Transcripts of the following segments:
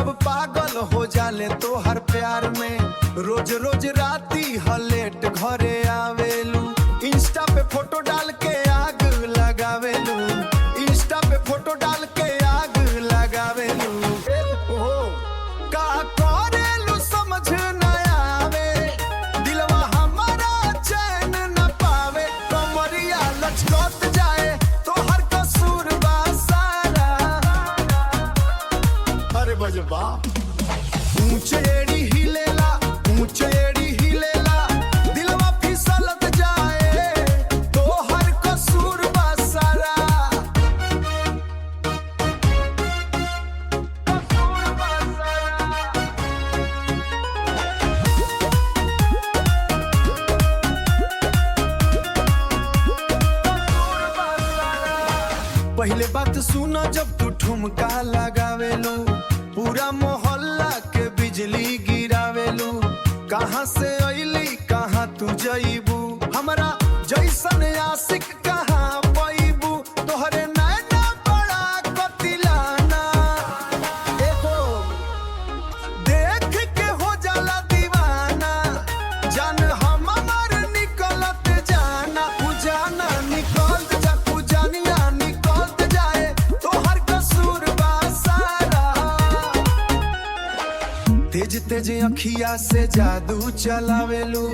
सब पागल हो जाले तो हर प्यार में। रोज रोज राती हलेट घरे आवेलू, इंस्टा पे फोटो डाल के आग लगावेलू, इंस्टा पे फोटो डाल के आग लगावेलू। का करेलू समझ न आवे, दिलवा हमारा चैन न पावे। कमरिया लचकत जाए तो हर कसूर बा सारा। अरे बजबा ऊंचे एड़ी हिलेला, ऊंचे एड़ी हिलेला, दिलवा फिसलत जाए तो हर कसूर बा सारा। कसूर बा सारा। पहले बात सुनो जब तू ठुमका लगावेलू, पूरा मोहल्ला के बिजली गिरावेलू। कहाँ से अइली कहाँ तू जइबू, हमरा जैसन आशिक कहाँ पैबू। तोहरे नैना बड़ा कतिलाना, एगो देख के हो जाला दीवाना। जान हमार निकलत जाना, उजाना निकलत जा, उजानिया निकलत जाए तो हर कसूर बा सारा। तेज तेज अखिया से जादू चलावेलू,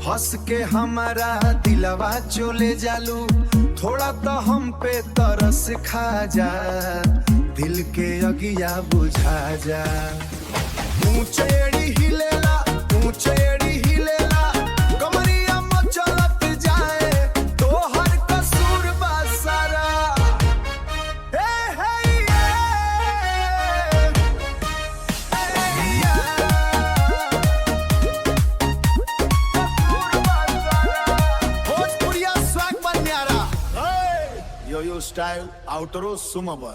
हंस के हमारा दिलवा चले जालू। थोड़ा तो हम पे तरस खा जा, दिल के अगिया बुझा जा। ऊंचे एड़ी हिलेला, ऊंचे एड़ी हिलेला, कमरिया मचलत जाए तो हर कसूर बा सारा। भोजपुरिया स्वैग बन न्यारा। यो स्टाइल आउटरो सुमबर।